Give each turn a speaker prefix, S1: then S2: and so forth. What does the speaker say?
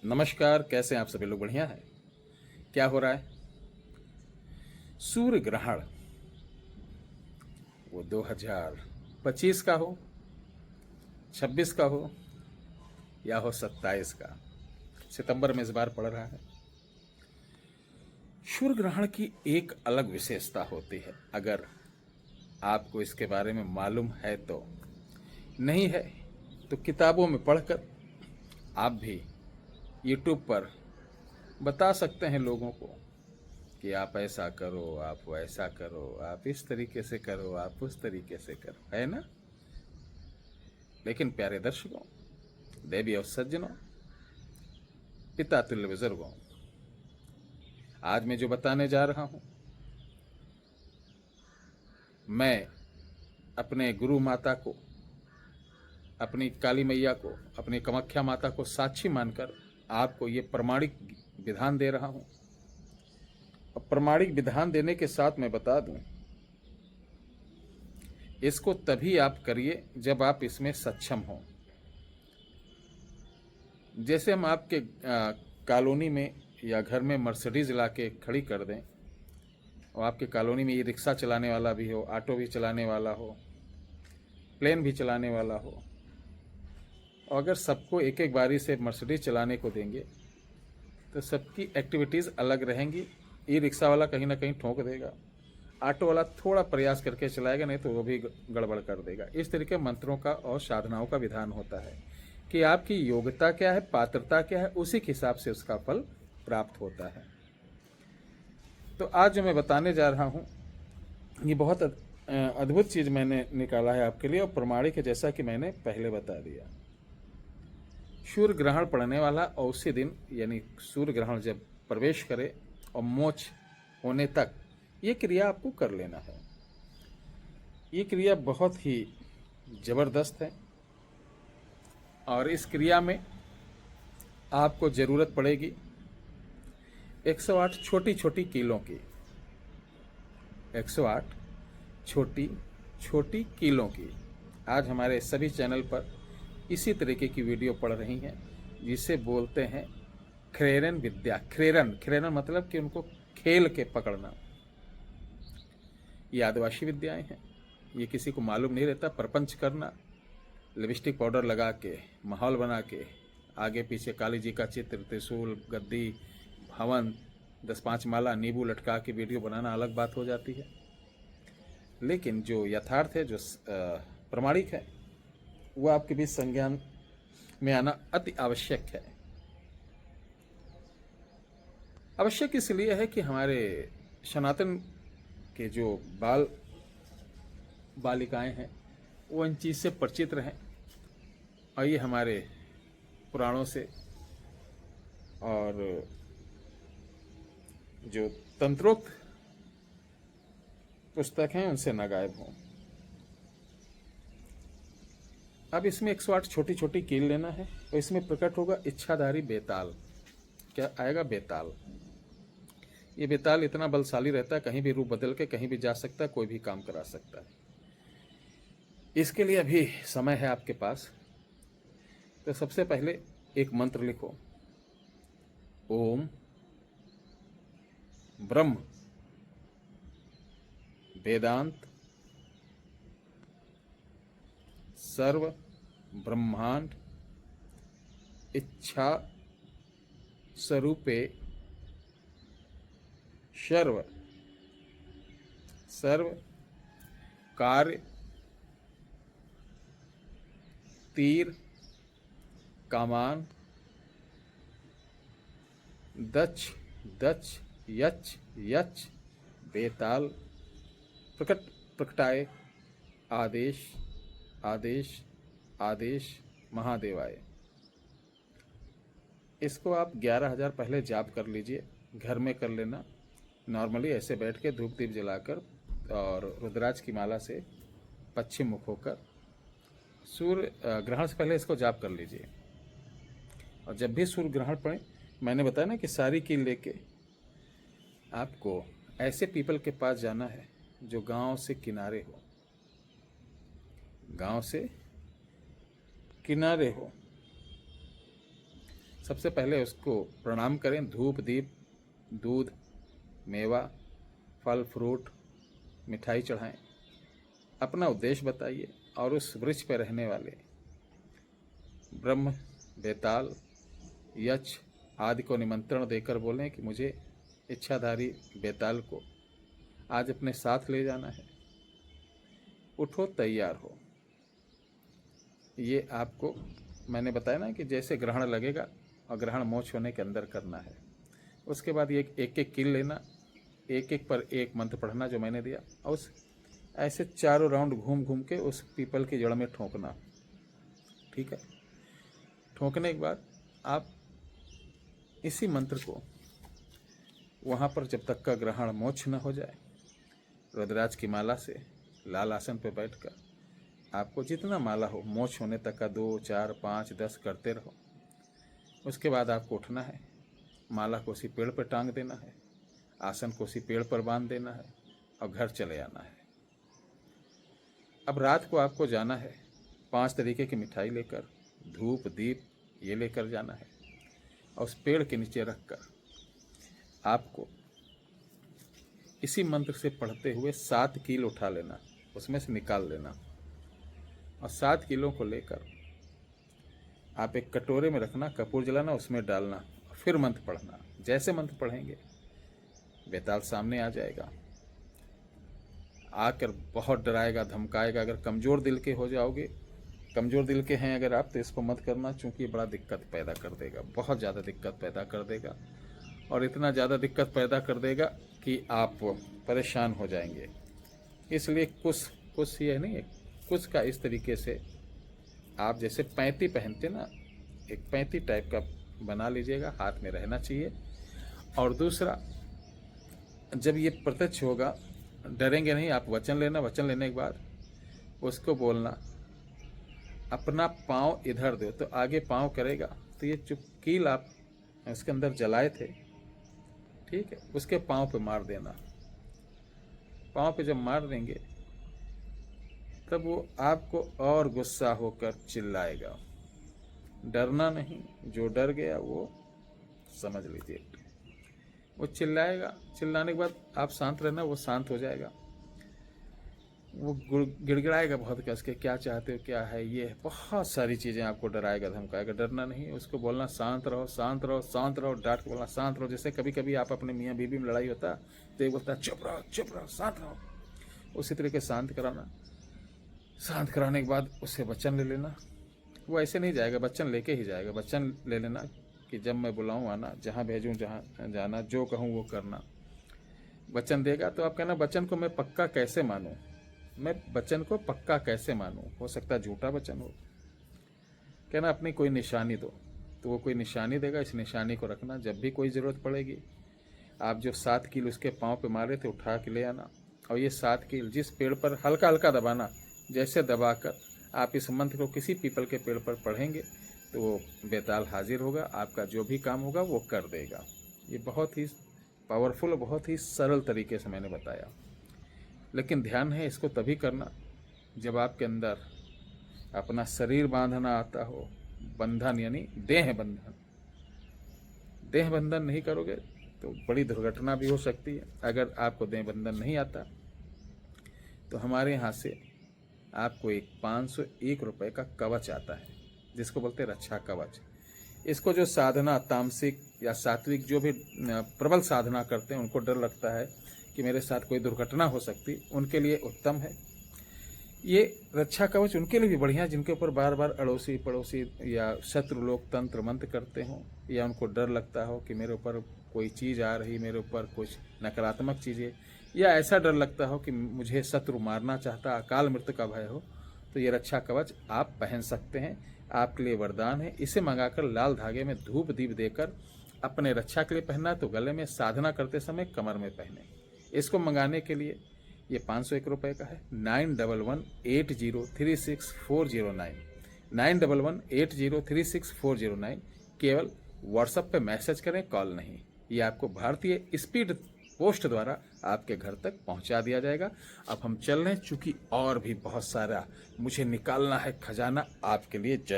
S1: नमस्कार, कैसे हैं आप सभी लोग? बढ़िया है। क्या हो रहा है? सूर्य ग्रहण वो 2025 का हो, 26 का हो या हो 27 का, सितंबर में इस बार पड़ रहा है। सूर्य ग्रहण की एक अलग विशेषता होती है। अगर आपको इसके बारे में मालूम है तो, नहीं है तो किताबों में पढ़कर आप भी यूट्यूब पर बता सकते हैं लोगों को कि आप ऐसा करो, आप वैसा करो, आप इस तरीके से करो, आप उस तरीके से करो, है ना? लेकिन प्यारे दर्शकों, देवी और सज्जनों, पिता तुल्य बुजुर्गों, आज मैं जो बताने जा रहा हूं, मैं अपने गुरु माता को, अपनी काली मैया को, अपनी कामाख्या माता को साक्षी मानकर आपको ये प्रमाणिक विधान दे रहा हूं। और प्रमाणिक विधान देने के साथ मैं बता दूं, इसको तभी आप करिए जब आप इसमें सक्षम हो। जैसे हम आपके कॉलोनी में या घर में मर्सिडीज ला के खड़ी कर दें और आपके कॉलोनी में ये रिक्शा चलाने वाला भी हो, ऑटो भी चलाने वाला हो, प्लेन भी चलाने वाला हो, और अगर सबको एक एक बारी से मर्सिडीज चलाने को देंगे तो सबकी एक्टिविटीज़ अलग रहेंगी। ई रिक्शा वाला कहीं ना कहीं ठोक देगा, ऑटो वाला थोड़ा प्रयास करके चलाएगा, नहीं तो वो भी गड़बड़ कर देगा। इस तरीके मंत्रों का और साधनाओं का विधान होता है कि आपकी योग्यता क्या है, पात्रता क्या है, उसी के हिसाब से उसका फल प्राप्त होता है। तो आज जो मैं बताने जा रहा हूँ, ये बहुत अद्भुत चीज़ मैंने निकाला है आपके लिए और प्रमाणिक है, जैसा कि मैंने पहले बता दिया। सूर्य ग्रहण पड़ने वाला और उसी दिन, यानी सूर्य ग्रहण जब प्रवेश करे और मोक्ष होने तक ये क्रिया आपको कर लेना है। ये क्रिया बहुत ही ज़बरदस्त है और इस क्रिया में आपको ज़रूरत पड़ेगी 108 छोटी छोटी कीलों की, 108 छोटी छोटी कीलों की। आज हमारे सभी चैनल पर इसी तरीके की वीडियो पड़ रही हैं, जिसे बोलते हैं खरेरन विद्या। खरेरन, खरेरन मतलब कि उनको खेल के पकड़ना। ये आदिवासी विद्याएं हैं, ये किसी को मालूम नहीं रहता। प्रपंच करना, लिपस्टिक पाउडर लगा के, माहौल बना के, आगे पीछे काली जी का चित्र, त्रिशूल, गद्दी, हवन, 10-5 माला, नींबू लटका के वीडियो बनाना अलग बात हो जाती है। लेकिन जो यथार्थ है, जो प्रमाणिक है, वो आपके बीच संज्ञान में आना अति आवश्यक है। आवश्यक इसलिए है कि हमारे सनातन के जो बालिकाएं हैं वो इन चीज़ से परिचित रहें, और ये हमारे पुराणों से और जो तंत्रोक्त पुस्तक हैं उनसे न गायब हों। अब इसमें 108 छोटी छोटी कील लेना है और इसमें प्रकट होगा इच्छाधारी बेताल। क्या आएगा? बेताल। ये बेताल इतना बलशाली रहता है, कहीं भी रूप बदल के कहीं भी जा सकता है, कोई भी काम करा सकता है। इसके लिए अभी समय है आपके पास। तो सबसे पहले एक मंत्र लिखो, ओम ब्रह्म वेदांत सर्व ब्रह्मांड इच्छा स्वरूपे सर्व सर्व कार्य तीर कामान दक्ष दक्ष यच यच बेताल प्रकट प्रकटाए आदेश आदेश आदेश महादेवाय। इसको आप 11,000 पहले जाप कर लीजिए, घर में कर लेना। नॉर्मली ऐसे बैठ के धूप दीप जलाकर और रुद्राक्ष की माला से पश्चिम मुख होकर सूर्य ग्रहण से पहले इसको जाप कर लीजिए। और जब भी सूर्य ग्रहण पड़े, मैंने बताया ना कि सारी कील लेके आपको ऐसे पीपल के पास जाना है जो गांव से किनारे हो, गांव से किनारे हो। सबसे पहले उसको प्रणाम करें, धूप दीप दूध मेवा फल फ्रूट मिठाई चढ़ाएं, अपना उद्देश्य बताइए और उस वृक्ष पर रहने वाले ब्रह्म बेताल यक्ष आदि को निमंत्रण देकर बोलें कि मुझे इच्छाधारी बेताल को आज अपने साथ ले जाना है, उठो तैयार हो। ये आपको मैंने बताया ना कि जैसे ग्रहण लगेगा और ग्रहण मोक्ष होने के अंदर करना है। उसके बाद ये एक एक कील लेना, एक एक पर एक मंत्र पढ़ना जो मैंने दिया, और उस ऐसे चारों राउंड घूम घूम के उस पीपल की जड़ में ठोंकना। ठीक है, ठोंकने के बाद आप इसी मंत्र को वहाँ पर जब तक का ग्रहण मोक्ष न हो जाए, रुद्राज की माला से लाल आसन पर बैठकर आपको जितना माला हो मोक्ष होने तक का 2 4 5 10 करते रहो। उसके बाद आपको उठना है, माला को उसी पेड़ पर टांग देना है, आसन को उसी पेड़ पर बांध देना है और घर चले आना है। अब रात को आपको जाना है, 5 तरीके की मिठाई लेकर, धूप दीप ये लेकर जाना है और उस पेड़ के नीचे रखकर आपको इसी मंत्र से पढ़ते हुए 7 कील उठा लेना, उसमें से निकाल लेना और 7 कीलों को लेकर आप एक कटोरे में रखना, कपूर जलाना, उसमें डालना, फिर मंत्र पढ़ना। जैसे मंत्र पढ़ेंगे बेताल सामने आ जाएगा, आकर बहुत डराएगा धमकाएगा। अगर कमज़ोर दिल के हो जाओगे, कमज़ोर दिल के हैं अगर आप, तो इसको मत करना, चूँकि ये बड़ा दिक्कत पैदा कर देगा, बहुत ज़्यादा दिक्कत पैदा कर देगा और इतना ज़्यादा दिक्कत पैदा कर देगा कि आप परेशान हो जाएंगे। इसलिए कुछ ये नहीं है, कुछ का इस तरीके से आप जैसे पैंती पहनते ना, एक पैंती टाइप का बना लीजिएगा, हाथ में रहना चाहिए। और दूसरा, जब ये प्रत्यक्ष होगा डरेंगे नहीं, आप वचन लेना, वचन लेने के बाद उसको बोलना अपना पाँव इधर दो, तो आगे पाँव करेगा, तो ये जो कील आप इसके अंदर जलाए थे, ठीक है, उसके पाँव पे मार देना। पाँव पे जब मार देंगे तब वो आपको और गुस्सा होकर चिल्लाएगा। डरना नहीं, जो डर गया वो समझ लीजिए, वो चिल्लाएगा, चिल्लाने के बाद आप शांत रहना, वो शांत हो जाएगा। वो गिड़गिड़ाएगा बहुत कस के, क्या चाहते हो, क्या है, ये बहुत सारी चीज़ें आपको डराएगा धमकाएगा। डरना नहीं, उसको बोलना शांत रहो शांत रहो शांत रहो, डांट के बोलना शांत रहो। जैसे कभी कभी आप अपने मियाँ बीवी में लड़ाई होता तो एक बोलता चुप रहो शांत रहो, उसी तरीके शांत कराना। शांत कराने के बाद उससे वचन ले लेना। वो ऐसे नहीं जाएगा, वचन लेके ही जाएगा। वचन ले लेना कि जब मैं बुलाऊँ आना, जहाँ भेजूँ जहाँ जाना, जो कहूँ वो करना। वचन देगा तो आप कहना वचन को मैं पक्का कैसे मानूँ, मैं वचन को पक्का कैसे मानूँ, हो सकता है झूठा वचन हो। कहना अपनी कोई निशानी दो, तो वो कोई निशानी देगा, इस निशानी को रखना। जब भी कोई ज़रूरत पड़ेगी, आप जो 7 कील उसके पाँव पे मारे थे उठा के ले आना, और ये 7 कील जिस पेड़ पर हल्का हल्का दबाना, जैसे दबाकर आप इस मंत्र को किसी पीपल के पेड़ पर पढ़ेंगे तो वो बेताल हाजिर होगा, आपका जो भी काम होगा वो कर देगा। ये बहुत ही पावरफुल, बहुत ही सरल तरीके से मैंने बताया, लेकिन ध्यान है इसको तभी करना जब आपके अंदर अपना शरीर बांधना आता हो। बंधन यानी देह बंधन, देह बंधन नहीं करोगे तो बड़ी दुर्घटना भी हो सकती है। अगर आपको देह बंधन नहीं आता तो हमारे यहाँ से आपको एक 501 रुपये का कवच आता है, जिसको बोलते हैं रक्षा कवच। इसको जो साधना तामसिक या सात्विक जो भी प्रबल साधना करते हैं, उनको डर लगता है कि मेरे साथ कोई दुर्घटना हो सकती, उनके लिए उत्तम है। ये रक्षा कवच उनके लिए भी बढ़िया, जिनके ऊपर बार बार अड़ोसी पड़ोसी या शत्रु लोग तंत्र मंत्र करते हों, या उनको डर लगता हो कि मेरे ऊपर कोई चीज़ आ रही, मेरे ऊपर कुछ नकारात्मक चीज़ें, या ऐसा डर लगता हो कि मुझे शत्रु मारना चाहता, अकाल मृत्यु का भय हो, तो ये रक्षा कवच आप पहन सकते हैं। आपके लिए वरदान है। इसे मंगाकर लाल धागे में धूप दीप देकर अपने रक्षा के लिए पहनना, तो गले में, साधना करते समय कमर में पहने। इसको मंगाने के लिए ये 501 रुपये का है। 9118036409 9118036409 केवल व्हाट्सएप पे मैसेज करें, कॉल नहीं। ये आपको भारतीय स्पीड पोस्ट द्वारा आपके घर तक पहुंचा दिया जाएगा। अब हम चल रहे हैं, चूँकि और भी बहुत सारा मुझे निकालना है खजाना आपके लिए। जय